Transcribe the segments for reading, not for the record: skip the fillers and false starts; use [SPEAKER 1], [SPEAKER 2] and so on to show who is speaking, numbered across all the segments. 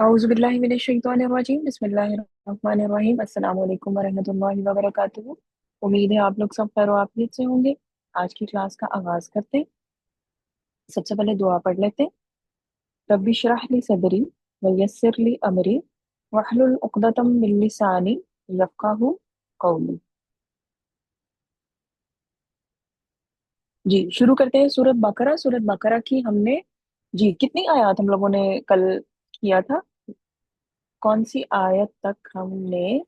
[SPEAKER 1] औज़ुबिल्लाहि मिनश्शैतानिर्रजीम बिस्मिल्लाहिर्रहमानिर्रहीम अस्सलामु अलैकुम वरहमतुल्लाहि वबरकातुहू। उम्मीद है आप लोग सब खैर आफियत से होंगे। आज की क्लास का आगाज करते हैं। सबसे पहले दुआ पढ़ लेते हैं। रब्बि इश्रह ली सदरी व यस्सिर ली अमरी वहलुल उक़दतम मिन लिसानी यफ़क़हू क़ौली। जी शुरू करते हैं सूरत बकरा की हमने जी कितनी आयत हम लोगों ने कल किया था। कौन सी आयत तक हमने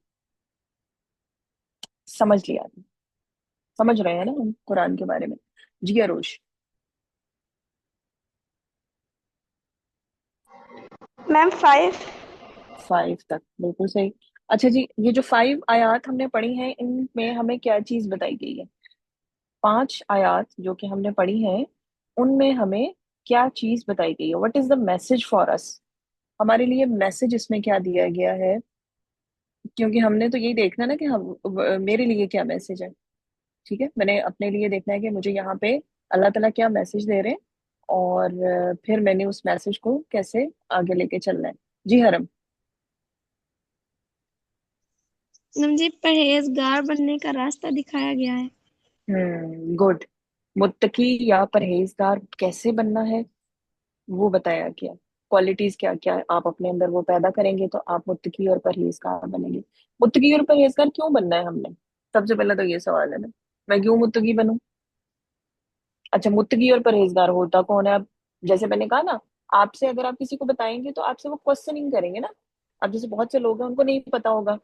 [SPEAKER 1] समझ लिया था? समझ रहे हैं ना हम कुरान के बारे में। जी अरोश।
[SPEAKER 2] मैम 5।
[SPEAKER 1] 5 तक बिल्कुल सही। अच्छा जी, ये जो 5 आयात हमने पढ़ी हैं इनमें हमें क्या चीज बताई गई है? 5 आयात जो कि हमने पढ़ी हैं उनमें हमें क्या चीज बताई गई है? What is the message for us? हमारे लिए मैसेज इसमें क्या दिया गया है? क्योंकि हमने तो यही देखना ना कि मेरे लिए क्या मैसेज है। ठीक है, मैंने अपने लिए देखना है कि मुझे यहाँ पे अल्लाह ताला क्या मैसेज दे रहे हैं, और फिर मैंने उस मैसेज को कैसे आगे लेके चलना है। जी हरम।
[SPEAKER 2] मैम जी, परहेजगार बनने का रास्ता दिखाया गया है।
[SPEAKER 1] गुड। मुत्तकी या परहेजगार कैसे बनना है वो बताया गया। क्वालिटीज क्या क्या आप अपने अंदर वो पैदा करेंगे तो आप मुत्तकी और परहेजगार बनेंगे। मुत्तकी और परहेजगार क्यों बनना है हमने? सबसे पहले तो ये सवाल है ना, मैं क्यों मुत्तकी बनूं? अच्छा, मुत्तकी और परहेजगार होता कौन है? अब जैसे मैंने कहा ना, आपसे अगर आप किसी को बताएंगे तो आपसे वो क्वेश्चनिंग करेंगे ना। अब जैसे बहुत से लोग हैं उनको नहीं पता होगा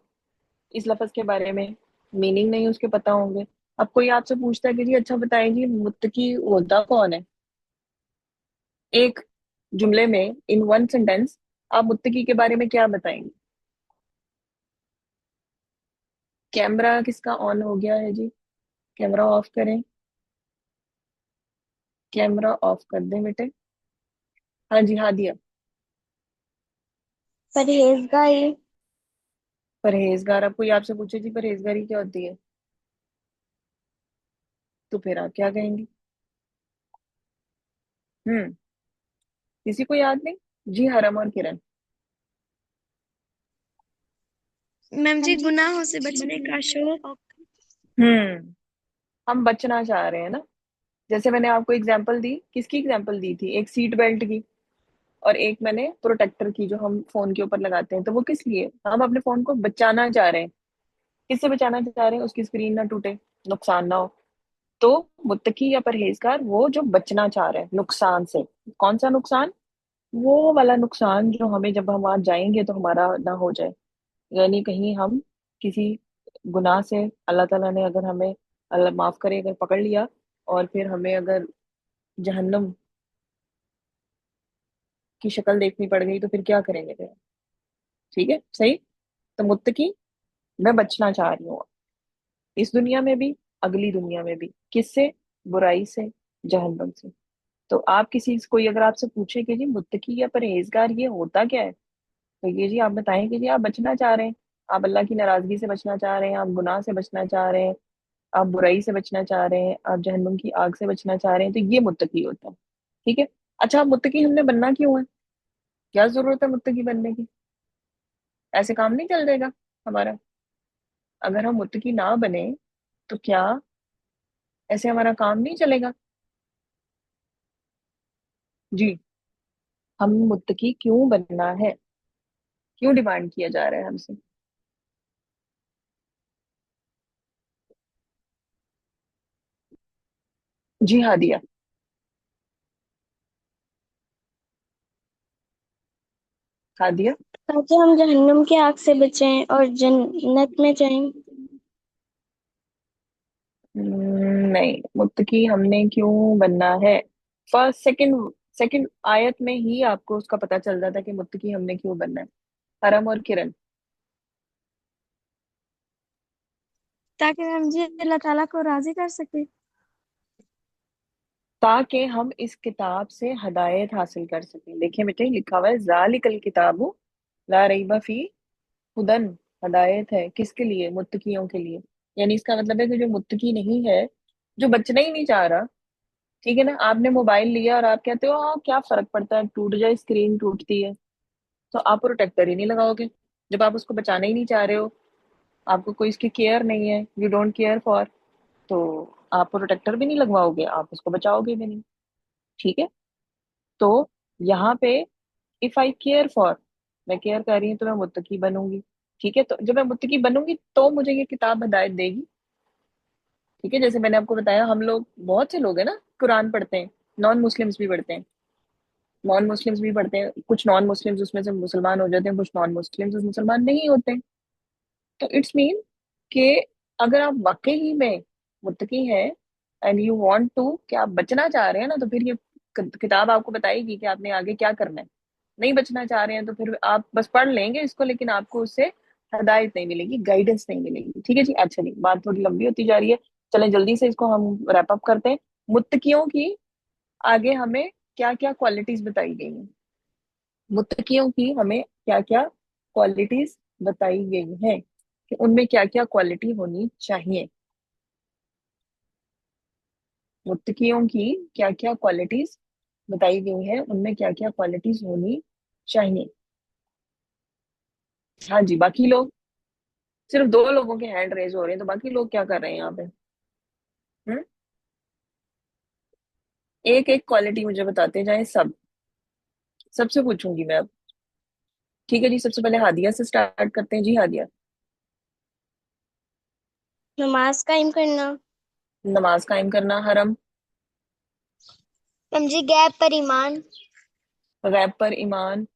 [SPEAKER 1] इस लफ्ज के बारे में, मीनिंग नहीं उसके पता होंगे। अब कोई आपसे पूछता है कि जी अच्छा बताएं मुत्तकी होता कौन है, एक जुमले में, इन वन सेंटेंस आप मुत्तकी के बारे में क्या बताएंगे? कैमरा किसका ऑन हो गया है जी? कैमरा ऑफ करें। कैमरा ऑफ कर दें बेटे। हाँ जी, हाँ दिया।
[SPEAKER 2] परहेजगारी।
[SPEAKER 1] परहेजगार, अब कोई आपसे पूछे जी परहेजगारी क्या होती है, तो फिर आप क्या कहेंगे? हम्म किसी को याद नहीं? जी हरम और किरण।
[SPEAKER 2] मैम जी, गुनाहों से बचने का शौक।
[SPEAKER 1] हम्म हम बचना चाह रहे हैं ना। जैसे मैंने आपको एग्जांपल दी, किसकी एग्जांपल दी थी? एक सीट बेल्ट की, और एक मैंने प्रोटेक्टर की जो हम फोन के ऊपर लगाते हैं। तो वो किस लिए? हम अपने फोन को बचाना चाह रहे हैं। किससे बचाना चाह रहे हैं? उसकी स्क्रीन ना टूटे, नुकसान ना हो। तो मुत्तकी या परहेजगार वो जो बचना चाह रहे हैं नुकसान से। कौन सा नुकसान? वो वाला नुकसान जो हमें जब हम वहां जाएंगे तो हमारा ना हो जाए। यानी कहीं हम किसी गुनाह से, अल्लाह ताला ने अगर हमें, अल्लाह माफ करे, अगर पकड़ लिया और फिर हमें अगर जहन्नम की शक्ल देखनी पड़ गई तो फिर क्या करेंगे फिर? ठीक है, सही। तो मुत्तकी, मैं बचना चाह रही हूँ इस दुनिया में भी, अगली दुनिया में भी। किससे? बुराई से, जहन्नम से। तो आप किसी कोई अगर आपसे पूछे कि जी मुत्तकी या परहेजगार ये होता क्या है, तो ये जी आप बताएं कि जी आप बचना चाह रहे हैं, आप अल्लाह की नाराजगी से बचना चाह रहे हैं, आप गुनाह से बचना चाह रहे हैं, आप बुराई से बचना चाह रहे हैं, आप जहन्नुम की आग से बचना चाह रहे हैं, तो ये मुत्तकी होता है। ठीक है। अच्छा, मुत्तकी हमने बनना क्यों है? क्या जरूरत है मुत्तकी बनने की? ऐसे काम नहीं चल जाएगा हमारा। अगर हम मुत्तकी ना बने तो क्या ऐसे हमारा काम नहीं चलेगा? जी, हम मुत्तकी क्यों बनना है? क्यों डिमांड किया जा रहा है हमसे? जी हाँ दिया। हाँ दिया।
[SPEAKER 2] ताकि हम जहन्नुम की आग से बचें और जन्नत में जाएं।
[SPEAKER 1] नहीं, मुत्तकी हमने क्यों बनना है? फर्स्ट सेकंड सेकंड आयत में ही आपको उसका पता चल जाता है कि मुत्तकी हमने क्यों बनना है। हरम और किरण।
[SPEAKER 2] ताकि हम जी अल्लाह ताला को राजी कर सकें।
[SPEAKER 1] ताकि हम इस किताब से हदायत हासिल कर सकें। देखिए बेटे, लिखा हुआ है जालिकल किताबु ला रैबा फी हुदन। हदायत है किसके लिए? मुत्तकियों के लिए। यानी इसका मतलब है कि जो मुत्तकी नहीं है, जो बचना ही नहीं चाह रहा। ठीक है ना, आपने मोबाइल लिया और आप कहते हो हाँ क्या फर्क पड़ता है, टूट जाए, स्क्रीन टूटती है। तो आप प्रोटेक्टर ही नहीं लगाओगे जब आप उसको बचाना ही नहीं चाह रहे हो, आपको कोई इसकी केयर नहीं है, यू डोंट केयर फॉर, तो आप प्रोटेक्टर भी नहीं लगवाओगे, आप उसको बचाओगे भी नहीं। ठीक है। तो यहाँ पे इफ आई केयर फॉर, मैं केयर कर रही हूँ तो मैं मुत्तकी बनूंगी। ठीक है, तो जब मैं मुत्तकी बनूंगी तो मुझे ये किताब हिदायत देगी। ठीक है, जैसे मैंने आपको बताया, हम लोग बहुत से लोग हैं ना कुरान पढ़ते हैं, नॉन मुस्लिम्स भी पढ़ते हैं, नॉन मुस्लिम्स भी पढ़ते हैं, कुछ नॉन मुस्लिम्स उसमें से मुसलमान हो जाते हैं, कुछ नॉन मुस्लिम्स मुसलमान नहीं होते। तो इट्स मीन कि अगर आप वाकई ही में मुत्तकी हैं एंड यू वांट टू, कि आप बचना चाह रहे हैं ना, तो फिर ये किताब आपको बताएगी कि आपने आगे क्या करना है। नहीं बचना चाह रहे हैं तो फिर आप बस पढ़ लेंगे इसको, लेकिन आपको उससे हिदायत नहीं मिलेगी, गाइडेंस नहीं मिलेगी। ठीक है जी, अच्छा जी, बात थोड़ी लंबी होती जा रही है, चलें जल्दी से इसको हम रैप अप करते हैं। मुत्तकियों की आगे हमें क्या क्या क्वालिटीज बताई गई हैं, मुत्तकियों की हमें क्या क्या क्वालिटीज बताई गई हैं, कि उनमें क्या क्या क्वालिटी होनी चाहिए। मुत्तकियों की क्या क्या क्वालिटीज बताई गई हैं, उनमें क्या क्या क्वालिटीज होनी चाहिए। हाँ जी, बाकी लोग, सिर्फ दो लोगों के हैंड रेज हो रहे हैं, तो बाकी लोग क्या कर रहे हैं यहाँ पे? हम्म। एक एक क्वालिटी मुझे बताते जाएं सब, सबसे पूछूंगी मैं अब। ठीक है जी, सबसे पहले हादिया से स्टार्ट करते हैं। जी हादिया।
[SPEAKER 2] नमाज कायम करना।
[SPEAKER 1] नमाज कायम करना। हरम।
[SPEAKER 2] समझी, गैब पर ईमान।
[SPEAKER 1] गैब पर ईमान।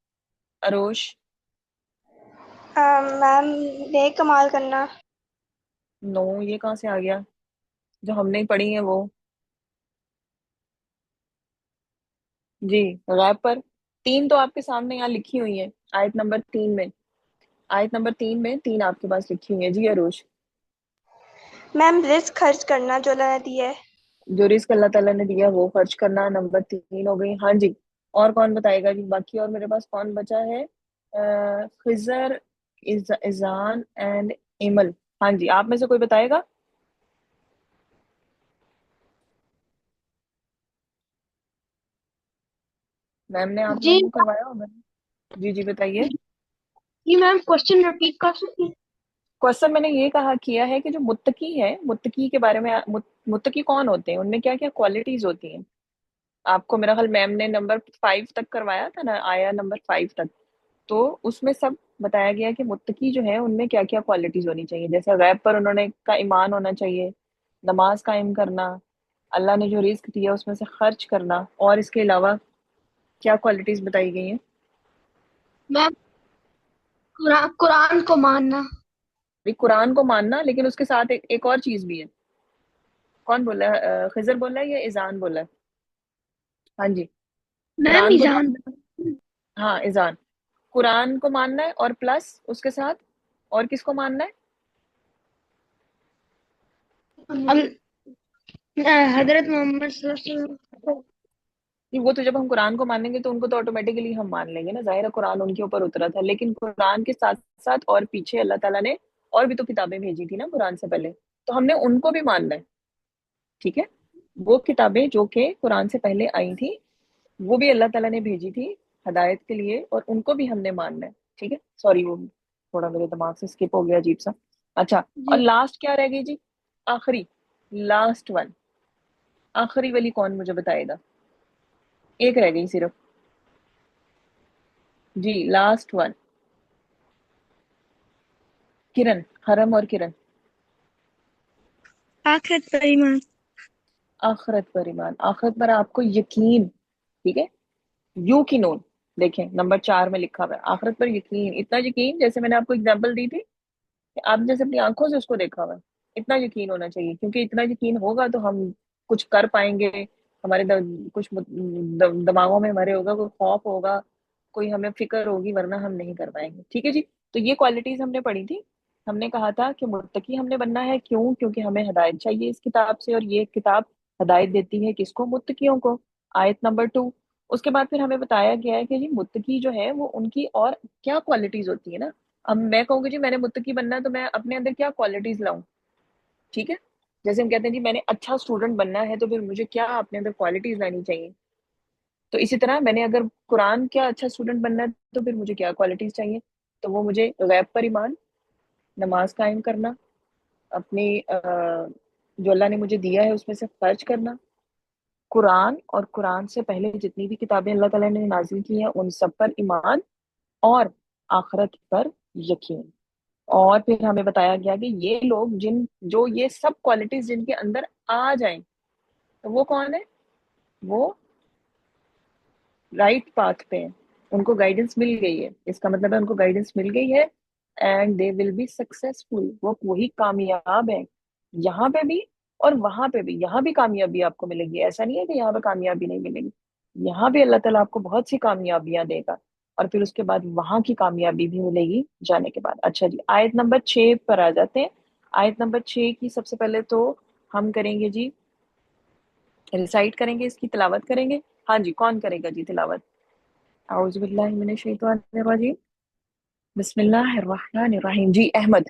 [SPEAKER 1] अरोश।
[SPEAKER 2] मैम, नेक कमाल करना।
[SPEAKER 1] नो, ये कहाँ से आ गया? जो हमने ही पढ़ी है वो। जी। गैब पर तीन तो आपके सामने यहाँ लिखी हुई है, आयत नंबर 3 में। आयत नंबर 3 में तीन आपके पास लिखी हुई है। जी अरोश।
[SPEAKER 2] मैम, रिस्क खर्च करना जो अल्लाह ने दिया है।
[SPEAKER 1] जो रिस्क अल्लाह ताला ने दिया वो खर्च करना, नंबर 3 हो गई। हाँ जी। और कौन बताएगा जी बाकी? और मेरे पास कौन बचा है? Khizr, इजान and email. हाँ जी, आप में से कोई बताएगा? मैम ने आप
[SPEAKER 2] जी।
[SPEAKER 1] लोगों को करवाया होगा। जी जी, बताइए।
[SPEAKER 2] जी मैम, क्वेश्चन रिपीट कर सकती हैं?
[SPEAKER 1] क्वेश्चन मैंने ये कहा किया है कि जो मुत्तकी है, मुत्तकी के बारे में, मुत्तकी कौन होते हैं, उनमें क्या क्या क्वालिटीज होती हैं। आपको मेरा ख्याल मैम ने नंबर 5 तक करवाया था ना, आया नंबर 5 तक, तो उसमें सब बताया गया कि मुत्तकी जो है उनमें क्या क्या क्वालिटीज होनी चाहिए। जैसे गैब पर उन्होंने का ईमान होना चाहिए, नमाज कायम करना, अल्लाह ने जो रिस्क दिया उसमें से खर्च करना, और इसके अलावा क्या क्वालिटीज बताई गई हैं?
[SPEAKER 2] मैम, कुरान को मानना।
[SPEAKER 1] भाई कुरान को मानना, लेकिन उसके साथ एक और चीज भी है। कौन बोला है? खिजर बोला है या इजान बोला है? हाँ जी।
[SPEAKER 2] मैम,
[SPEAKER 1] कुरान को जो
[SPEAKER 2] ईजान।
[SPEAKER 1] आपने, हाँ इजान, कुरान को मानना है और प्लस उसके साथ और किसको मानना है?
[SPEAKER 2] हजरत मोहम्मद सल्लल्लाहु अलैहि वसल्लम।
[SPEAKER 1] नहीं, वो तो जब हम कुरान को मानेंगे तो उनको तो ऑटोमेटिकली हम मान लेंगे ना, जाहिर है कुरान उनके ऊपर उतरा था, लेकिन कुरान के साथ साथ और पीछे अल्लाह ताला ने और भी तो किताबें भेजी थी ना कुरान से पहले, तो हमने उनको भी मानना है। ठीक है, वो किताबें जो कि कुरान से पहले आई थी, वो भी अल्लाह ताला ने भेजी थी हदायत के लिए, और उनको भी हमने मानना है। ठीक है, सॉरी वो थोड़ा मेरे दिमाग से स्किप हो गया अजीब सा। अच्छा, और
[SPEAKER 2] जी।
[SPEAKER 1] लास्ट क्या रह गई जी? आखिरी, लास्ट वन, आखिरी वाली कौन मुझे बताएगा? एक रह गई सिर्फ। जी, लास्ट वन। किरण, हरम और किरण।
[SPEAKER 2] आखिरत पर ईमान।
[SPEAKER 1] आखिरत पर ईमान, आखिरत पर आपको यकीन। ठीक है, यू की नून, देखें नंबर 4 में लिखा हुआ है, आखिरत पर यकीन, इतना यकीन जैसे मैंने आपको एग्जांपल दी थी कि आपने जैसे अपनी आंखों से उसको देखा हुआ है, इतना यकीन होना चाहिए, क्योंकि इतना यकीन होगा तो हम कुछ कर पाएंगे। हमारे कुछ दिमागों में हमारे होगा, कोई खौफ होगा, कोई हमें फिक्र होगी, वरना हम नहीं कर पाएंगे। ठीक है जी, तो ये क्वालिटीज हमने पढ़ी थी। हमने कहा था कि मुत्तकी हमने बनना है, क्यों? क्योंकि हमें हिदायत चाहिए इस किताब से, और ये किताब हिदायत देती है किसको? मुत्तकियों को। आयत नंबर 2। उसके बाद फिर हमें बताया गया है कि जी मुत्तकी जो है वो उनकी और क्या क्वालिटीज होती है ना। अब मैं कहूंगी जी मैंने मुत्तकी बनना है, तो मैं अपने अंदर क्या क्वालिटीज लाऊं? ठीक है, जैसे हम कहते हैं जी मैंने अच्छा स्टूडेंट बनना है, तो फिर मुझे क्या अपने अंदर क्वालिटीज लानी चाहिए? तो इसी तरह मैंने अगर कुरान का अच्छा स्टूडेंट बनना है तो फिर मुझे क्या क्वालिटीज चाहिए? तो वो मुझे गैब पर ईमान, नमाज कायम करना, अपनी जो अल्लाह ने मुझे दिया है उसमें से खर्च करना, कुरान और कुरान से पहले जितनी भी किताबें अल्लाह ताला ने नाजिल की हैं उन सब पर ईमान, और आखिरत पर यकीन। और फिर हमें बताया गया कि ये लोग जिन जो ये सब क्वालिटीज जिनके अंदर आ जाएं, तो वो कौन है? वो राइट पाथ पे है, उनको गाइडेंस मिल गई है, इसका मतलब है उनको गाइडेंस मिल गई है, and they will be successful, वो वही कामयाब है, यहाँ पे भी और वहां पे भी। यहाँ भी कामयाबी आपको मिलेगी, ऐसा नहीं है कि यहाँ पे कामयाबी नहीं मिलेगी, यहाँ भी अल्लाह ताला आपको बहुत सी कामयाबियां देगा, और फिर उसके बाद वहां की कामयाबी भी मिलेगी जाने के बाद। अच्छा जी, आयत नंबर 6 पर आ जाते हैं। आयत नंबर 6 की सबसे पहले तो हम करेंगे जी, रिसाइट करेंगे, इसकी तिलावत करेंगे। हाँ जी, कौन करेगा जी तिलावत? औज़ुबिल्लाहिमिनश्शैतानिर्रजीम, बिस्मिल्लाहिर्रहमानिर्रहीम। जी अहमद।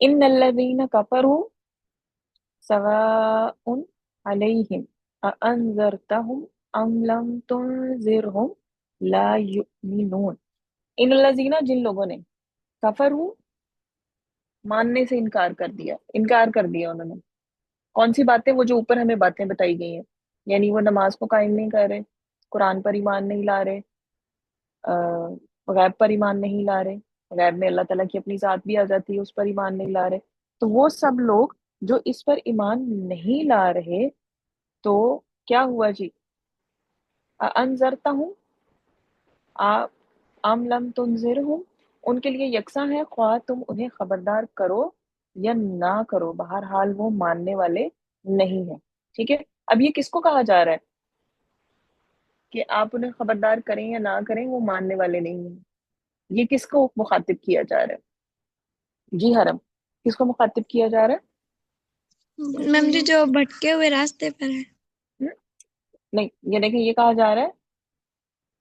[SPEAKER 1] इन्नल्लज़ीना कफ़रू सवाउन अलैहिम अअन्ज़रतहुम अम लम तुनज़िरहुम ला युमिनून। इन्नल्लज़ीना, जिन लोगों ने, कफ़रू, मानने से इनकार कर दिया उन्होंने। कौन सी बातें? वो जो ऊपर हमें बातें बताई गई हैं, यानी वो नमाज को कायम नहीं कर रहे, कुरान पर ईमान नहीं ला रहे, अ, गैब पर ईमान नहीं ला रहे, गैब में अल्लाह ताला की अपनी जात भी आ जाती है, उस पर ईमान नहीं ला रहे, तो वो सब लोग जो इस पर ईमान नहीं ला रहे, तो क्या हुआ जी? अनजरता हूँ, आ आम लम तुनजिरहुम, उनके लिए यकसा है, ख्वाह तुम उन्हें खबरदार करो या ना करो, बहरहाल वो मानने वाले नहीं है। ठीक है, अब ये किसको कहा जा रहा है कि आप उन्हें खबरदार करें या ना करें, वो मानने वाले नहीं है? ये किसको मुखातिब किया जा रहा है जी हरम? किसको मुखातिब किया जा रहा
[SPEAKER 2] मैम जी, जो भटके हुए रास्ते पर है।
[SPEAKER 1] है? नहीं, ये देखिए, ये कहा जा रहा है,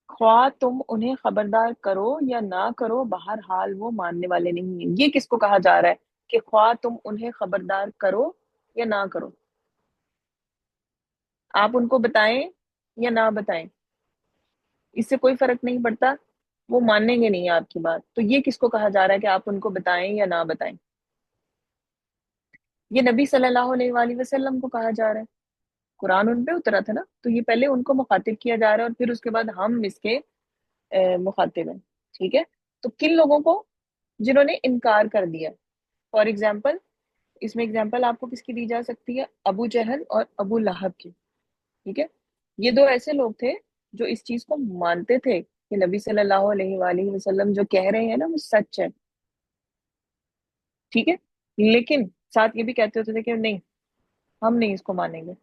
[SPEAKER 1] ख्वाह तुम उन्हें खबरदार करो या ना करो, बहरहाल वो मानने वाले नहीं है। ये किसको कहा जा रहा है कि ख्वाह तुम उन्हें खबरदार करो या ना करो, आप उनको बताएं या ना बताएं, इससे कोई फर्क नहीं पड़ता, वो मानेंगे नहीं आपकी बात। तो ये किसको कहा जा रहा है कि आप उनको बताएं या ना बताएं? ये नबी सल्लल्लाहु अलैहि वसल्लम को कहा जा रहा है, कुरान उन पे उतरा था ना, तो ये पहले उनको मुखातिब किया जा रहा है और फिर उसके बाद हम इसके मुखातिब हैं। ठीक है, तो किन लोगों को? जिन्होंने इनकार कर दिया। फॉर एग्जाम्पल, इसमें एग्जाम्पल आपको किसकी दी जा सकती है? अबू जहल और अबू लहब की। ठीक है, ये दो ऐसे लोग थे जो इस चीज को मानते थे कि नबी सल्लल्लाहु अलैहि वसल्लम जो कह रहे हैं ना वो सच है। ठीक है, लेकिन साथ ये भी कहते होते थे कि नहीं, हम नहीं इसको मानेंगे,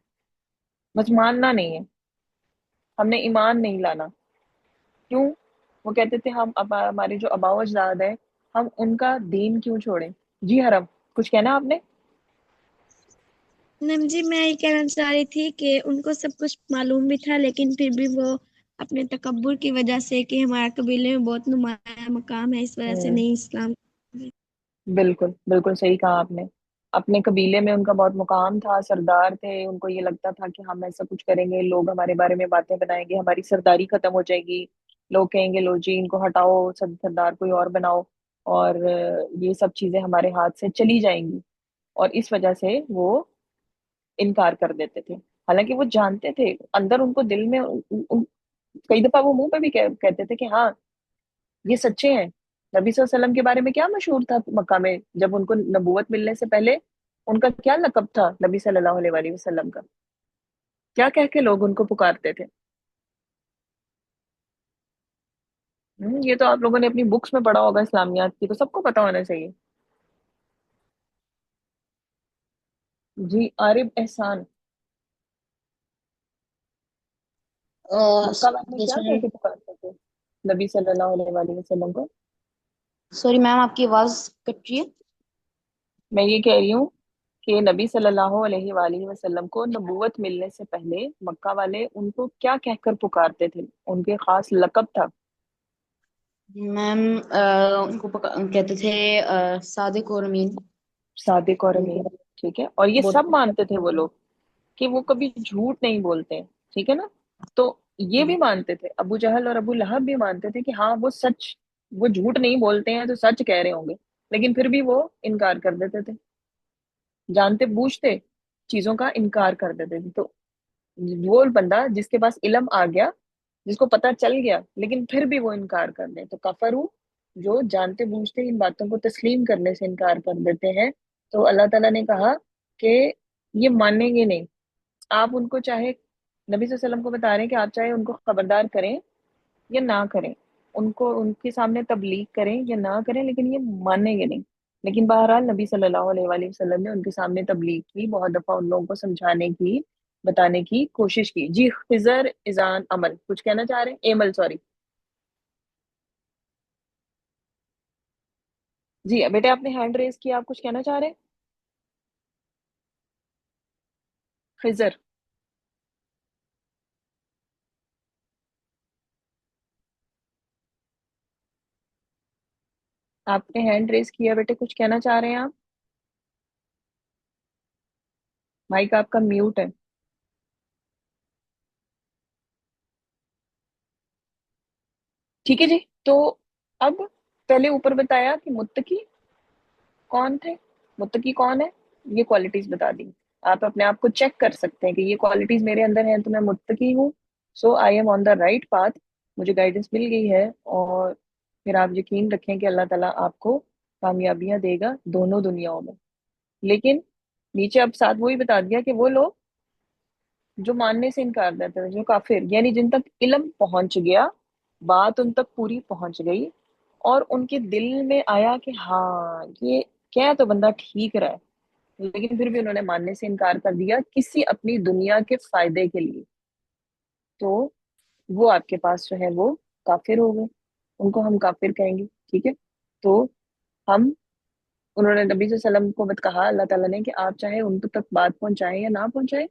[SPEAKER 1] बस मानना नहीं है, हमने ईमान नहीं लाना। क्यों? वो कहते थे हम अब हमारे जो अबाव अजदाद है, हम उनका दीन क्यों छोड़ें? जी हरम, कुछ कहना आपने?
[SPEAKER 2] मैम जी, मैं ये कहना चाह रही थी कि उनको सब कुछ मालूम भी था, लेकिन फिर भी वो अपने तकब्बुर की वजह से कि हमारा कबीले में बहुत नुमाया मकाम है, इस वजह से
[SPEAKER 1] हम्म,
[SPEAKER 2] नहीं इस्लाम।
[SPEAKER 1] बिल्कुल बिल्कुल सही कहा आपने। अपने कबीले में उनका बहुत मुकाम था, सरदार थे, उनको ये लगता था कि हम ऐसा कुछ करेंगे, लोग हमारे बारे में बातें बनाएंगे, हमारी सरदारी खत्म हो जाएगी, लोग कहेंगे लो जी इनको हटाओ, सरदार कोई और बनाओ, और ये सब चीजें हमारे हाथ से चली जाएंगी, और इस वजह से वो इनकार कर देते थे। हालांकि वो जानते थे अंदर, उनको दिल में कई दफा वो मुंह पे भी कहते थे कि हाँ ये सच्चे हैं। नबी सल्लल्लाहु अलैहि वसल्लम के बारे में क्या मशहूर था मक्का में, जब उनको नबूवत मिलने से पहले उनका क्या लकब था नबी सल्लल्लाहु अलैहि वसल्लम का? क्या कह के लोग उनको पुकारते थे? ये तो आप लोगों ने अपनी बुक्स में पढ़ा होगा इस्लामियात की, तो सबको पता होना चाहिए। जी आरिफ एहसान। मक्का वाले क्या कह
[SPEAKER 2] जैसे,
[SPEAKER 1] के पुकारते थे नबी सल्लल्लाहु अलैहि वसल्लम को?
[SPEAKER 2] सॉरी मैम, आपकी आवाज कट रही है।
[SPEAKER 1] मैं ये कह रही हूँ कि नबी सल्लल्लाहु अलैहि वसल्लम को नबूवत मिलने से पहले मक्का वाले उनको क्या कहकर पुकारते थे? उनके खास लकब था।
[SPEAKER 2] मैम उनको कहते थे सादिक और अमीन।
[SPEAKER 1] सादिक और
[SPEAKER 2] उनको
[SPEAKER 1] अमीन। ठीक है, और ये
[SPEAKER 2] बहुत।
[SPEAKER 1] सब मानते थे वो लोग कि वो कभी झूठ नहीं बोलते। ठीक है ना? तो ये भी मानते थे, अबू जहल और अबू लहब भी मानते थे कि हाँ वो सच, वो झूठ नहीं बोलते हैं तो सच कह रहे होंगे। लेकिन फिर भी वो इनकार कर देते थे, जानते बूझते चीजों का इनकार कर देते थे। तो वो बंदा जिसके पास इल्म आ गया, जिसको पता चल गया, लेकिन फिर भी वो इनकार कर दे, तो कफरू, जो जानते बूझते इन बातों को तस्लीम करने से इनकार कर देते हैं। तो अल्लाह ताला ने कहा कि ये मानेंगे नहीं। आप उनको चाहे, नबी सल्लल्लाहु अलैहि वसल्लम को बता रहे हैं कि आप चाहे उनको खबरदार करें या ना करें, उनको उनके सामने तबलीग करें या ना करें, लेकिन ये मानेंगे नहीं। लेकिन बहरहाल नबी सल्लल्लाहु अलैहि वसल्लम ने उनके सामने तबलीग की, बहुत दफा उन लोगों को समझाने की, बताने की कोशिश की। जी, खिजर इजान अमल कुछ कहना चाह रहे हैं, एमल सॉरी। जी बेटे, आपने हैंड रेज किया, आप कुछ कहना चाह रहे हैं? खिजर, आपने हैंड रेज किया बेटे, कुछ कहना चाह रहे हैं आप? माइक आपका म्यूट है। ठीक है जी। तो अब पहले ऊपर बताया कि मुत्तकी कौन थे, मुत्तकी कौन है, ये क्वालिटीज बता दी। आप अपने आप को चेक कर सकते हैं कि ये क्वालिटीज मेरे अंदर हैं तो मैं मुत्तकी हूँ। So I am on the right path, मुझे गाइडेंस मिल गई है। और फिर आप यकीन रखें कि अल्लाह ताला आपको कामयाबियां देगा दोनों दुनियाओं में। लेकिन नीचे अब साथ वही बता दिया कि वो लोग जो मानने से इनकार करते थे, जो काफिर, यानी जिन तक इल्म पहुंच गया, बात उन तक पूरी पहुंच गई, और उनके दिल में आया कि हाँ ये क्या तो बंदा ठीक रहा है, लेकिन फिर भी उन्होंने मानने से इनकार कर दिया किसी अपनी दुनिया के फायदे के लिए। तो वो आपके पास जो है वो काफिर हो गए, उनको हम काफिर कहेंगे। ठीक है? तो हम, उन्होंने नबी वसल्लम को बत कहा अल्लाह ताला ने कि आप चाहे उन तक बात पहुंचाएं या ना पहुंचाएं,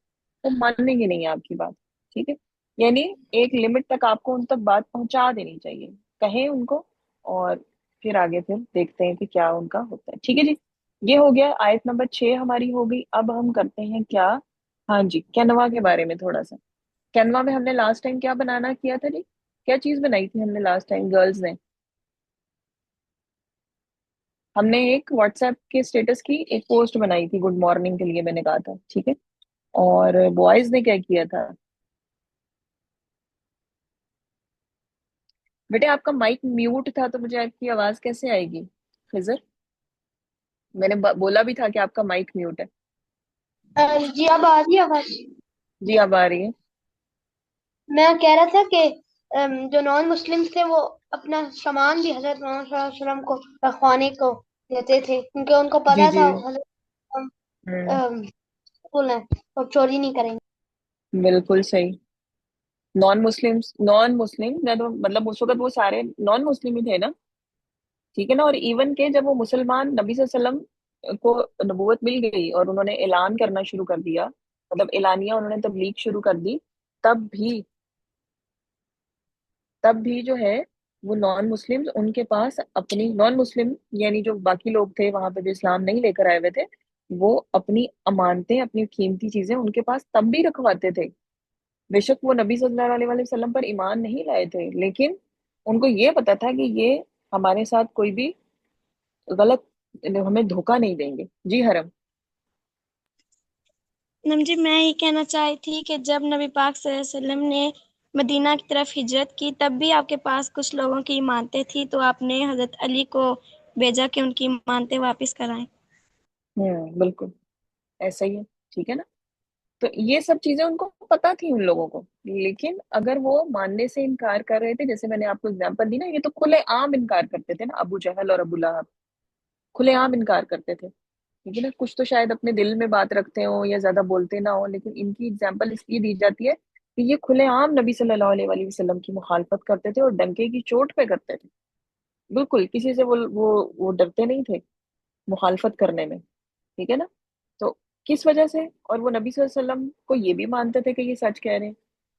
[SPEAKER 1] वो मानेंगे नहीं आपकी बात। ठीक है? यानी एक लिमिट तक आपको उन तक बात पहुंचा देनी चाहिए, कहें उनको, और फिर आगे फिर देखते हैं कि क्या उनका होता है। ठीक है जी। ये हो गया, आयत नंबर 6 हमारी हो गई। अब हम करते हैं क्या? हाँ जी, कैनवा के बारे में थोड़ा सा। कैनवा में हमने लास्ट टाइम क्या बनाना किया था जी? क्या चीज बनाई थी हमने लास्ट टाइम गर्ल्स ने? हमने एक व्हाट्सएप के स्टेटस की एक पोस्ट बनाई थी, गुड मॉर्निंग के लिए मैंने कहा था। ठीक है? और बॉयज ने क्या किया था? बेटे आपका माइक म्यूट था, तो मुझे आपकी आवाज कैसे आएगी? खिजर, मैंने बोला भी था कि आपका माइक म्यूट है।
[SPEAKER 2] जी अब आ रही है आवाज।
[SPEAKER 1] जी अब आ रही है।
[SPEAKER 2] मैं कह रहा था कि जो नॉन मुस्लिम्स थे वो अपना सामान भी हजरत मोहम्मद सल्लल्लाहु अलैहि वसल्लम को रखवाने को देते थे, क्योंकि उनको
[SPEAKER 1] जी
[SPEAKER 2] पता
[SPEAKER 1] जी।
[SPEAKER 2] था हजरत
[SPEAKER 1] हम्म।
[SPEAKER 2] कुल है तो चोरी नहीं करेंगे।
[SPEAKER 1] बिल्कुल सही। नॉन मुस्लिम, नॉन मुस्लिम, मैं तो मतलब उस वक्त वो सारे नॉन मुस्लिम ही थे ना। ठीक है ना? और इवन के जब वो मुसलमान, नबी सल्लल्लाहु अलैहि वसल्लम को नबूवत मिल गई और उन्होंने ऐलान करना शुरू कर दिया, मतलब एलानिया उन्होंने तबलीग शुरू कर दी, तब भी, तब भी जो है वो नॉन मुस्लिम, उनके पास अपनी, नॉन मुस्लिम यानी जो बाकी लोग थे वहां पे जो इस्लाम नहीं लेकर आए हुए थे, वो अपनी अमानतें, अपनी कीमती चीजें उनके पास तब भी रखवाते थे। बेशक वो नबी सल्लल्लाहु अलैहि वसल्लम पर ईमान नहीं लाए थे, लेकिन उनको ये पता था कि ये हमारे साथ कोई भी गलत, हमें धोखा नहीं देंगे। जी हरम।
[SPEAKER 2] नम जी, मैं ये कहना चाही थी कि जब नबी पाक सल्लल्लाहु अलैहि वसल्लम ने मदीना की तरफ हिजरत की, तब भी आपके पास कुछ लोगों की इमानतें थी, तो आपने हजरत अली को भेजा कि उनकी इमानतें वापस कराएं।
[SPEAKER 1] बिल्कुल ऐसा ही है। ठीक है ना? तो ये सब चीजें उनको पता थी उन लोगों को, लेकिन अगर वो मानने से इनकार कर रहे थे, जैसे मैंने आपको एग्जांपल दी ना, ये तो खुले आम इनकार करते थे ना, अबू जहल और अबू लहब खुले आम इनकार करते थे। ठीक है ना? कुछ तो शायद अपने दिल में बात रखते हो या ज्यादा बोलते ना हो, लेकिन इनकी एग्जाम्पल इसलिए दी जाती है कि ये खुलेआम नबी सल्लल्लाहु अलैहि वसल्लम की मुखालफत करते थे और डंके की चोट पे करते थे। बिल्कुल किसी से वो डरते नहीं थे मुखालफत करने में। ठीक है ना। तो किस वजह से, और वो नबी सल्लल्लाहु अलैहि वसल्लम को ये भी मानते थे कि ये सच कह रहे हैं,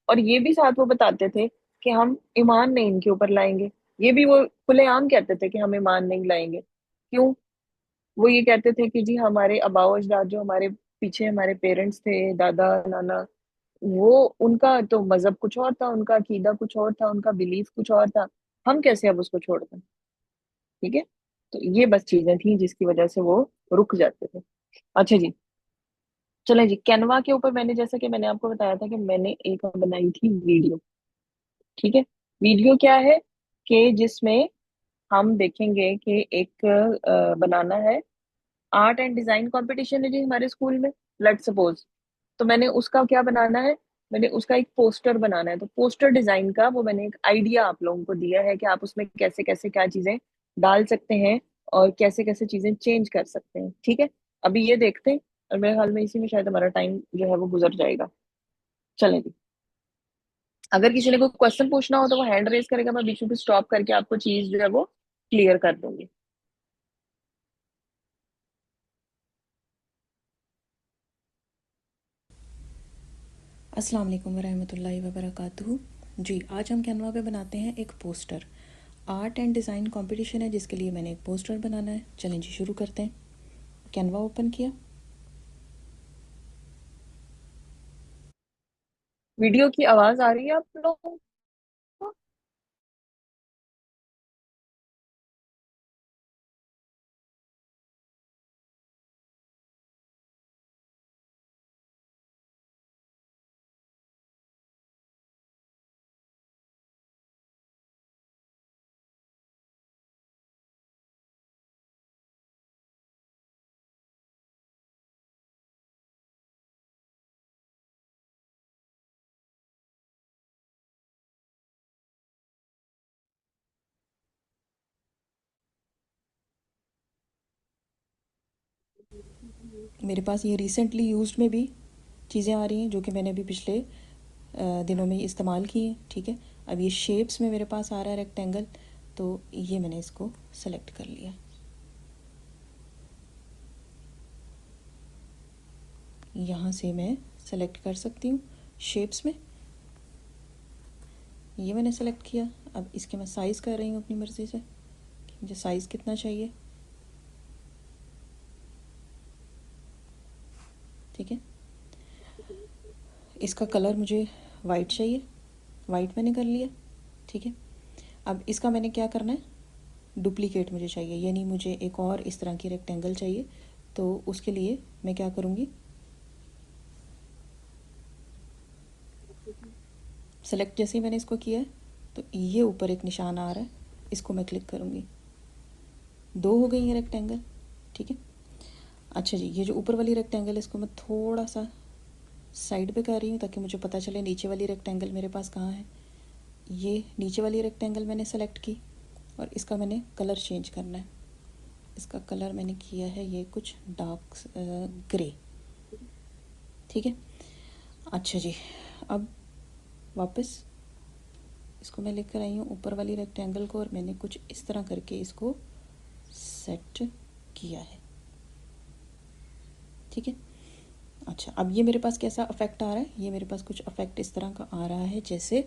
[SPEAKER 1] और ये भी साथ वो बताते थे कि हम ईमान नहीं इनके ऊपर लाएंगे। ये भी वो खुलेआम कहते थे कि हम ईमान नहीं लाएंगे। क्यों? वो ये कहते थे कि जी हमारे आबाओ अजदाद, जो हमारे पीछे हमारे पेरेंट्स थे, दादा नाना, वो उनका तो मजहब कुछ और था, उनका अकीदा कुछ और था, उनका बिलीफ कुछ और था। हम कैसे अब उसको छोड़ दें। ठीक है। तो ये बस चीजें थी जिसकी वजह से वो रुक जाते थे। अच्छा जी, चलें जी। कैनवा के ऊपर मैंने, जैसा कि मैंने आपको बताया था कि मैंने एक बनाई थी वीडियो। ठीक है। वीडियो क्या है कि जिसमें हम देखेंगे कि एक बनाना है, आर्ट एंड डिजाइन कंपटीशन है जी हमारे स्कूल में, लेट सपोज। तो मैंने उसका क्या बनाना है, मैंने उसका एक पोस्टर बनाना है। तो पोस्टर डिजाइन का वो मैंने एक आइडिया आप लोगों को दिया है कि आप उसमें कैसे कैसे क्या चीजें डाल सकते हैं और कैसे कैसे चीजें चेंज कर सकते हैं। ठीक है। अभी ये देखते हैं, और मेरे ख्याल में इसी में शायद हमारा टाइम जो है वो गुजर जाएगा। चलें जी। अगर किसी ने कोई क्वेश्चन पूछना हो तो वो हैंड रेज करेगा, मैं बीच में स्टॉप करके आपको चीज जो है वो क्लियर कर दूंगी।
[SPEAKER 3] अस्सलाम वालेकुम वरहमतुल्लाहि वबरकातुहू। जी, आज हम कैनवा पे बनाते हैं एक poster. Art and design competition है जिसके लिए मैंने एक पोस्टर बनाना है। चलें जी शुरू करते हैं। कैनवा ओपन किया।
[SPEAKER 1] वीडियो की आवाज आ रही है आप लोगों को?
[SPEAKER 3] मेरे पास ये रिसेंटली यूज्ड में भी चीज़ें आ रही हैं जो कि मैंने अभी पिछले दिनों में इस्तेमाल की हैं। ठीक है। अब ये शेप्स में मेरे पास आ रहा है रेक्टेंगल, तो ये मैंने इसको सेलेक्ट कर लिया। यहाँ से मैं सेलेक्ट कर सकती हूँ शेप्स में। ये मैंने सेलेक्ट किया। अब इसके मैं साइज़ कर रही हूँ अपनी मर्ज़ी से कि मुझे साइज़ कितना चाहिए। ठीक है। इसका कलर मुझे वाइट चाहिए, वाइट मैंने कर लिया। ठीक है। अब इसका मैंने क्या करना है, डुप्लीकेट मुझे चाहिए, यानी मुझे एक और इस तरह की रेक्टेंगल चाहिए। तो उसके लिए मैं क्या करूँगी, सेलेक्ट जैसे ही मैंने इसको किया है तो ये ऊपर एक निशान आ रहा है, इसको मैं क्लिक करूँगी। दो हो गई हैं रेक्टेंगल। ठीक है। अच्छा जी, ये जो ऊपर वाली रेक्टेंगल है इसको मैं थोड़ा सा साइड पे कर रही हूँ ताकि मुझे पता चले नीचे वाली रेक्टेंगल मेरे पास कहाँ है। ये नीचे वाली रेक्टेंगल मैंने सेलेक्ट की और इसका मैंने कलर चेंज करना है। इसका कलर मैंने किया है ये कुछ डार्क ग्रे। ठीक है। अच्छा जी, अब वापस इसको मैं लेकर आई हूँ ऊपर वाली रेक्टेंगल को और मैंने कुछ इस तरह करके इसको सेट किया है। ठीक है। अच्छा, अब ये मेरे पास कैसा अफेक्ट आ रहा है, ये मेरे पास कुछ अफेक्ट इस तरह का आ रहा है जैसे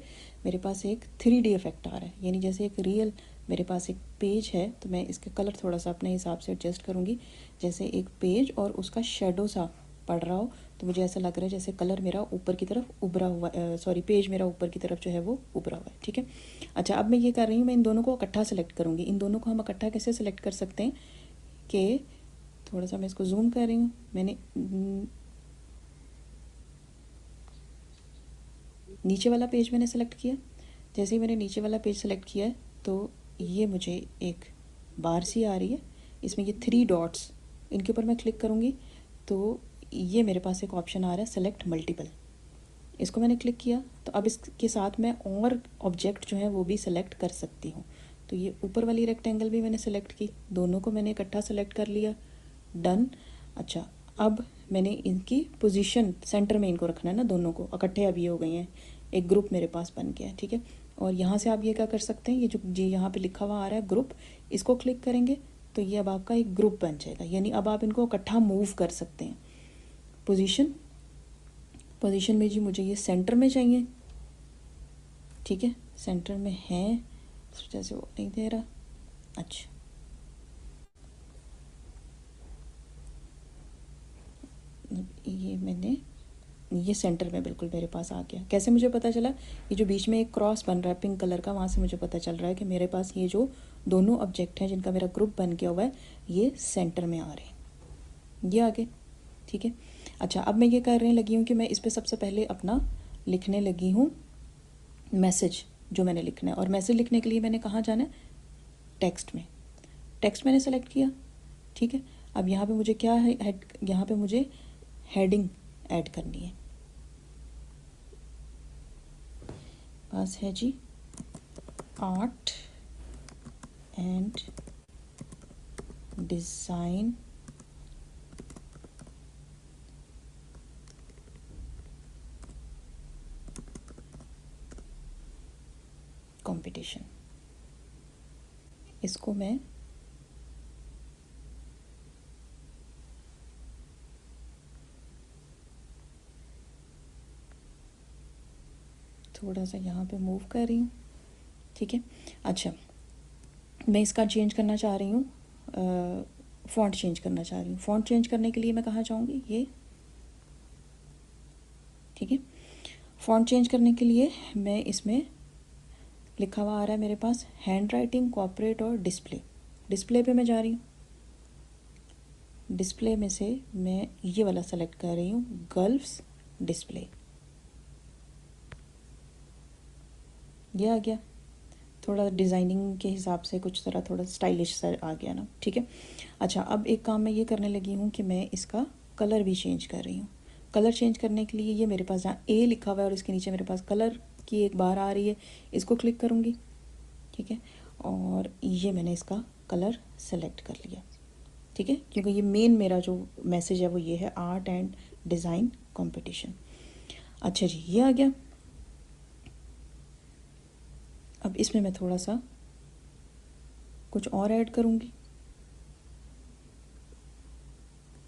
[SPEAKER 3] मेरे पास एक 3D इफेक्ट आ रहा है, यानी जैसे एक रियल मेरे पास एक पेज है। तो मैं इसके कलर थोड़ा सा अपने हिसाब से एडजस्ट करूँगी। जैसे एक पेज और उसका शेडो सा पड़ रहा हो, तो मुझे ऐसा लग रहा है जैसे कलर मेरा ऊपर की तरफ उभरा हुआ, सॉरी पेज मेरा ऊपर की तरफ जो है वो उभरा हुआ है। ठीक है। अच्छा, अब मैं ये कर रही हूँ, मैं इन दोनों को इकट्ठा सेलेक्ट करूँगी। इन दोनों को हम इकट्ठा कैसे सेलेक्ट कर सकते हैं कि थोड़ा सा मैं इसको जूम कर रही हूँ। मैंने नीचे वाला पेज मैंने सेलेक्ट किया। जैसे ही मैंने नीचे वाला पेज सेलेक्ट किया है तो ये मुझे एक बार सी आ रही है, इसमें ये 3 डॉट्स, इनके ऊपर मैं क्लिक करूँगी तो ये मेरे पास एक ऑप्शन आ रहा है सेलेक्ट मल्टीपल। इसको मैंने क्लिक किया तो अब इसके साथ मैं और ऑब्जेक्ट जो है वो भी सेलेक्ट कर सकती हूँ। तो ये ऊपर वाली रेक्टेंगल भी मैंने सेलेक्ट की, दोनों को मैंने इकट्ठा सेलेक्ट कर लिया। डन। अच्छा, अब मैंने इनकी पोजीशन सेंटर में इनको रखना है ना, दोनों को इकट्ठे अब ये हो गई हैं। एक ग्रुप मेरे पास बन गया, ठीक है। और यहाँ से आप ये क्या कर सकते हैं, ये जो जी यहाँ पे लिखा हुआ आ रहा है ग्रुप, इसको क्लिक करेंगे तो ये अब आपका एक ग्रुप बन जाएगा, यानी अब आप इनको इकट्ठा मूव कर सकते हैं। पोजीशन, पोजीशन में जी मुझे ये सेंटर में चाहिए, ठीक है, सेंटर में है, इस वजह से वो नहीं दे रहा। अच्छा, ये मैंने, ये सेंटर में बिल्कुल मेरे पास आ गया। कैसे मुझे पता चला, ये जो बीच में एक क्रॉस बन रहा है पिंक कलर का, वहाँ से मुझे पता चल रहा है कि मेरे पास ये जो दोनों ऑब्जेक्ट हैं जिनका मेरा ग्रुप बन गया हुआ है, ये सेंटर में आ रहे हैं, ये आगे, ठीक है। अच्छा, अब मैं ये करने लगी हूँ कि मैं इस पर सबसे पहले अपना लिखने लगी हूँ मैसेज जो मैंने लिखना है। और मैसेज लिखने के लिए मैंने कहाँ जाना है, टेक्स्ट में। टेक्स्ट मैंने सेलेक्ट किया, ठीक है। अब यहाँ पे मुझे क्या है, यहाँ पे मुझे हेडिंग ऐड करनी है। पास है जी आर्ट एंड डिज़ाइन कंपटीशन। इसको मैं थोड़ा सा यहाँ पे मूव कर रही हूँ, ठीक है। अच्छा, मैं इसका चेंज करना चाह रही हूँ, फ़ॉन्ट चेंज करना चाह रही हूँ। फ़ॉन्ट चेंज करने के लिए मैं कहाँ जाऊँगी, ये, ठीक है। फ़ॉन्ट चेंज करने के लिए मैं इसमें लिखा हुआ आ रहा है मेरे पास हैंड राइटिंग, कॉर्पोरेट और डिस्प्ले। डिस्प्ले पे मैं जा रही हूँ, डिस्प्ले में से मैं ये वाला सेलेक्ट कर रही हूँ, गल्फ्स डिस्प्ले, ये आ गया। थोड़ा डिज़ाइनिंग के हिसाब से कुछ तरह थोड़ा स्टाइलिश सा आ गया ना, ठीक है। अच्छा, अब एक काम मैं ये करने लगी हूँ कि मैं इसका कलर भी चेंज कर रही हूँ। कलर चेंज करने के लिए ये मेरे पास जहाँ ए लिखा हुआ है और इसके नीचे मेरे पास कलर की एक बार आ रही है, इसको क्लिक करूँगी, ठीक है। और ये मैंने इसका कलर सेलेक्ट कर लिया, ठीक है, क्योंकि ये मेन मेरा जो मैसेज है वो ये है, आर्ट एंड डिज़ाइन कंपटीशन। अच्छा जी, ये आ गया। अब इसमें मैं थोड़ा सा कुछ और ऐड करूँगी,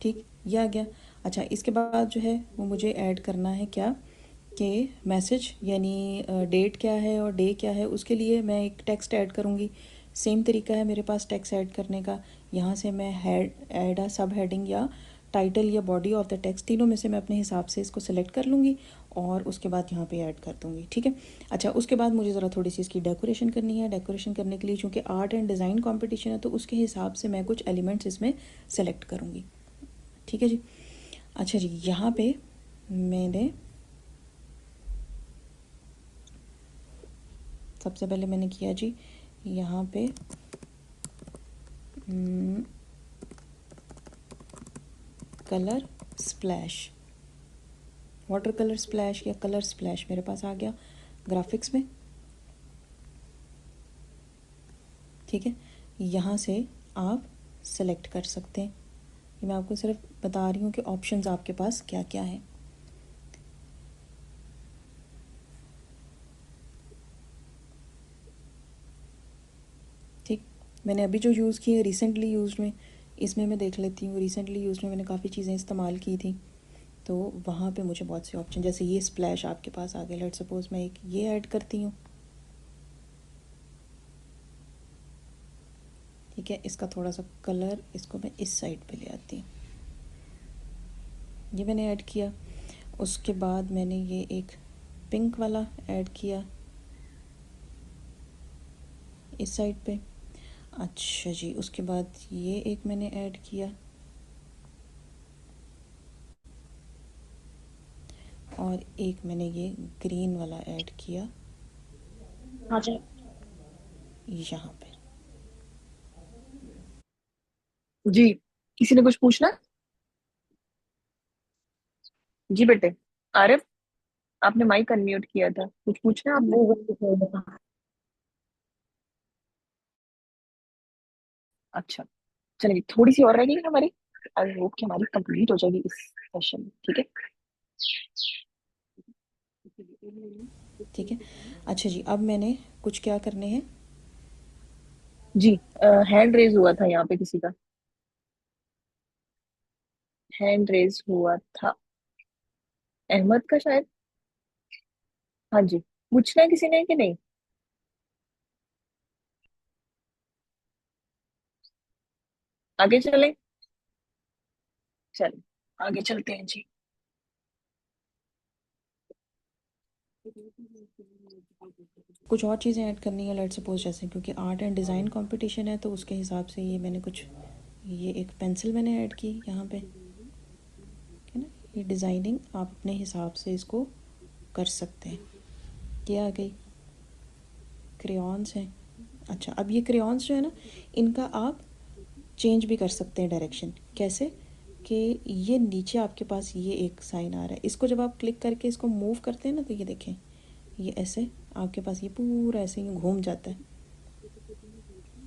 [SPEAKER 3] ठीक, ये आ गया। अच्छा, इसके बाद जो है वो मुझे ऐड करना है क्या, कि मैसेज यानी डेट क्या है और डे क्या है, उसके लिए मैं एक टेक्स्ट ऐड करूँगी। सेम तरीका है मेरे पास टेक्स्ट ऐड करने का। यहाँ से मैं हेड ऐड अ सब हेडिंग या टाइटल या बॉडी ऑफ द टेक्स्ट, तीनों में से मैं अपने हिसाब से इसको सेलेक्ट कर लूँगी और उसके बाद यहाँ पे ऐड कर दूँगी, ठीक है। अच्छा, उसके बाद मुझे ज़रा थोड़ी सी इसकी डेकोरेशन करनी है। डेकोरेशन करने के लिए चूँकि आर्ट एंड डिज़ाइन कॉम्पिटिशन है तो उसके हिसाब से मैं कुछ एलिमेंट्स इसमें सेलेक्ट करूँगी, ठीक है जी। अच्छा जी, यहाँ पे मैंने सबसे पहले मैंने किया जी, यहाँ पे colour splash, water colour splash या कलर स्प्लैश मेरे पास आ गया ग्राफिक्स में, ठीक है। यहाँ से आप सेलेक्ट कर सकते हैं। ये मैं आपको सिर्फ बता रही हूँ कि ऑप्शंस आपके पास क्या क्या हैं। ठीक, मैंने अभी जो यूज़ की है रिसेंटली यूज में, इसमें मैं देख लेती हूँ रिसेंटली यूज में मैंने काफ़ी चीज़ें इस्तेमाल की थी, तो वहाँ पे मुझे बहुत से ऑप्शन, जैसे ये स्प्लैश आपके पास आ गया। लेट सपोज मैं एक ये ऐड करती हूँ, ठीक है। इसका थोड़ा सा कलर, इसको मैं इस साइड पे ले आती हूँ, ये मैंने ऐड किया। उसके बाद मैंने ये एक पिंक वाला ऐड किया इस साइड पे। अच्छा जी, उसके बाद ये एक मैंने ऐड किया और एक मैंने ये ग्रीन वाला ऐड किया
[SPEAKER 2] हाँ जी।
[SPEAKER 3] यहाँ पे।
[SPEAKER 1] जी, किसी ने कुछ पूछना है? जी बेटे, आरिफ, आपने माइक अनम्यूट किया था, कुछ पूछना है आपने? अच्छा, चलिए थोड़ी सी और रह गई हमारी, आई होप कि हमारी कंप्लीट हो जाएगी इस सेशन में, ठीक है।
[SPEAKER 3] ठीक है। अच्छा जी, अब मैंने कुछ क्या करने हैं।
[SPEAKER 1] जी, हैंड रेज हुआ था यहाँ पे किसी का, हैंड रेज हुआ था अहमद का शायद। हाँ जी, पूछना है किसी ने कि नहीं? आगे चलें? चलें, आगे चलते हैं जी।
[SPEAKER 3] कुछ और चीज़ें ऐड करनी है, लेट सपोज जैसे क्योंकि आर्ट एंड डिज़ाइन कंपटीशन है तो उसके हिसाब से ये मैंने कुछ, ये एक पेंसिल मैंने ऐड की यहाँ पे, है ना। ये डिज़ाइनिंग आप अपने हिसाब से इसको कर सकते हैं। ये आ गई, क्रेयॉन्स हैं। अच्छा, अब ये क्रेयॉन्स जो है ना, इनका आप चेंज भी कर सकते हैं डायरेक्शन। कैसे कि ये नीचे आपके पास ये एक साइन आ रहा है, इसको जब आप क्लिक करके इसको मूव करते हैं ना तो ये देखें, ये ऐसे आपके पास ये पूरा ऐसे ही घूम जाता है।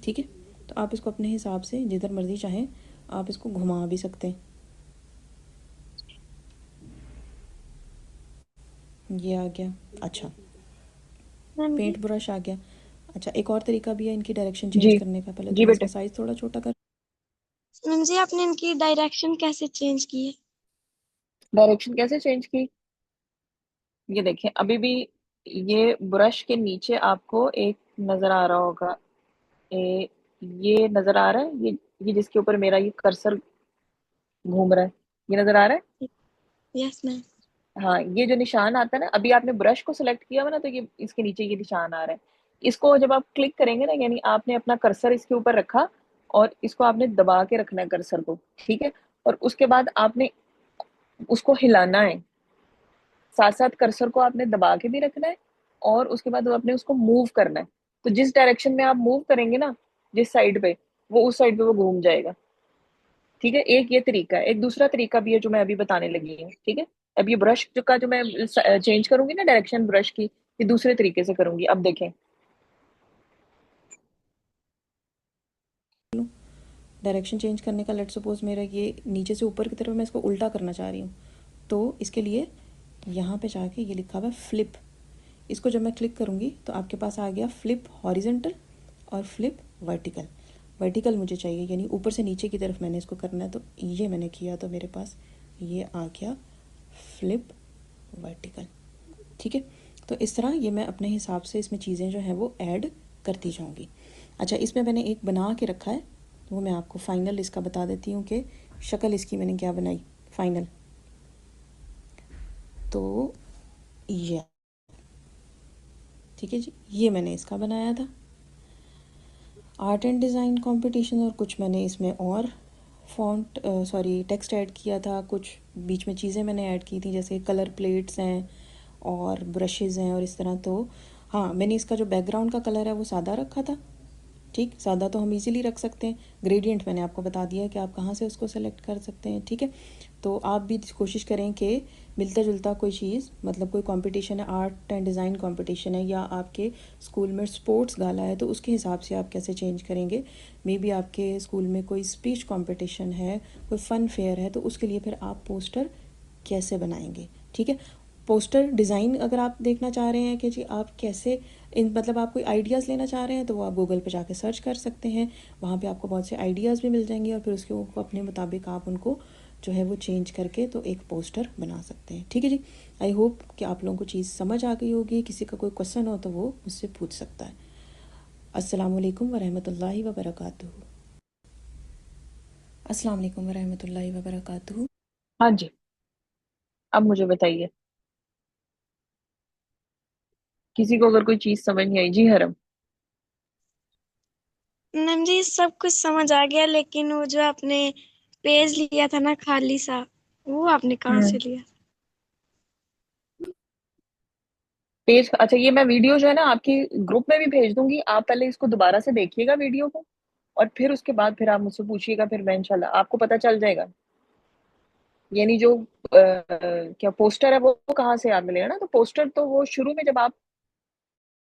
[SPEAKER 3] ठीक है, तो आप इसको अपने हिसाब से जिधर मर्जी चाहें आप इसको घुमा भी सकते हैं। ये आ गया। अच्छा,
[SPEAKER 2] मैम जी।
[SPEAKER 3] पेंट ब्रश आ गया। अच्छा, एक और तरीका भी है इनकी डायरेक्शन
[SPEAKER 1] जी,
[SPEAKER 3] चेंज करने का। पहले तो
[SPEAKER 1] जी
[SPEAKER 3] मैं इसका
[SPEAKER 1] बेटे।
[SPEAKER 3] साइज़ थोड़ा छोटा कर,
[SPEAKER 2] मैम जी, आपने इनकी डायरेक्शन कैसे चेंज की है?
[SPEAKER 1] डायरेक्शन कैसे चेंज की? ये देखें, अभी भी ये ब्रश के नीचे आपको एक नजर आ रहा होगा, ये नजर आ रहा है, ये जिसके ऊपर मेरा ये कर्सर घूम रहा है, ये नजर आ रहा है।
[SPEAKER 2] Yes ma'am.
[SPEAKER 1] हाँ, ये जो निशान आता है ना, अभी आपने ब्रश को सिलेक्ट किया हुआ ना, तो ये इसके नीचे ये निशान आ रहा है। इसको जब आप क्लिक करेंगे ना, यानी आपने अपना कर्सर इसके ऊपर रखा और इसको आपने दबा के रखना है कर्सर को, ठीक है। और उसके बाद आपने उसको हिलाना है, साथ साथ कर्सर को आपने दबा के भी रखना है, और उसके बाद आपने उसको मूव करना है। तो जिस डायरेक्शन में आप मूव करेंगे ना, जिस साइड पे, वो उस साइड पे वो घूम जाएगा। ठीक है, एक ये तरीका है। एक दूसरा तरीका भी है जो मैं अभी बताने लगी हूँ, ठीक है। अब ये ब्रश का जो मैं चेंज करूंगी ना डायरेक्शन ब्रश की, ये दूसरे तरीके से करूंगी, अब देखें।
[SPEAKER 3] डायरेक्शन चेंज करने का, लेट सपोज मेरा ये नीचे से ऊपर की तरफ मैं इसको उल्टा करना चाह रही हूँ, तो इसके लिए यहाँ पे जाके ये लिखा हुआ है फ्लिप, इसको जब मैं क्लिक करूँगी तो आपके पास आ गया फ्लिप हॉरिजेंटल और फ्लिप वर्टिकल। वर्टिकल मुझे चाहिए, यानी ऊपर से नीचे की तरफ मैंने इसको करना है, तो ये मैंने किया तो मेरे पास ये आ गया फ्लिप वर्टिकल। ठीक है, तो इस तरह ये मैं अपने हिसाब से इसमें चीज़ें जो हैं वो ऐड करती जाऊँगी। अच्छा, इसमें मैंने एक बना के रखा है, वो मैं आपको फाइनल इसका बता देती हूँ कि शक्ल इसकी मैंने क्या बनाई फाइनल। तो ये, ठीक है जी, ये मैंने इसका बनाया था आर्ट एंड डिज़ाइन कंपटीशन। और कुछ मैंने इसमें और फॉन्ट सॉरी टेक्स्ट ऐड किया था, कुछ बीच में चीज़ें मैंने ऐड की थी जैसे कलर प्लेट्स हैं और ब्रशेज़ हैं और इस तरह। तो हाँ, मैंने इसका जो बैकग्राउंड का कलर है वो सादा रखा था। ठीक, सादा तो हम इजीली रख सकते हैं। ग्रेडियंट मैंने आपको बता दिया कि आप कहाँ से उसको सेलेक्ट कर सकते हैं। ठीक है, तो आप भी कोशिश करें कि मिलता जुलता कोई चीज़, मतलब कोई कंपटीशन है, आर्ट एंड डिज़ाइन कंपटीशन है या आपके स्कूल में स्पोर्ट्स गाला है, तो उसके हिसाब से आप कैसे चेंज करेंगे। मे बी आपके स्कूल में कोई स्पीच कंपटीशन है, कोई फ़न फेयर है, तो उसके लिए फिर आप पोस्टर कैसे बनाएंगे। ठीक है, पोस्टर डिज़ाइन अगर आप देखना चाह रहे हैं कि जी आप कैसे इन, मतलब आप कोई आइडियाज़ लेना चाह रहे हैं, तो वो आप गूगल पे जाके सर्च कर सकते हैं, वहाँ पे आपको बहुत से आइडियाज़ भी मिल जाएंगे और फिर उसके ऊपर अपने मुताबिक आप उनको जो है वो चेंज करके तो एक पोस्टर बना सकते हैं। ठीक है जी, आई होप कि आप लोगों को चीज़ समझ आ गई होगी। किसी का कोई क्वेश्चन हो तो वो मुझसे पूछ सकता है। अस्सलाम वालेकुम वरहमतुल्लाहि वबरकातुहू। अस्सलाम वालेकुम वरहमतुल्लाहि वबरकातुहू।
[SPEAKER 1] हाँ जी, अब मुझे बताइए, किसी को अगर कोई चीज समझ नहीं आई। जी हरम।
[SPEAKER 2] मैम जी, सब कुछ समझ आ गया, लेकिन वो जो आपने पेज लिया था ना खाली सा, वो आपने कहाँ से
[SPEAKER 1] हम्म,
[SPEAKER 2] लिया?
[SPEAKER 1] पेज, अच्छा, ये मैं वीडियो जो है ना आपकी ग्रुप में भी भेज दूंगी, आप पहले इसको दोबारा से देखिएगा वीडियो को, और फिर उसके बाद फिर आप मुझसे पूछिएगा, फिर मैं इंशाल्लाह आपको पता चल जाएगा। यानी जो क्या पोस्टर है वो कहाँ से याद मिलेगा ना, तो पोस्टर तो वो शुरू में जब आप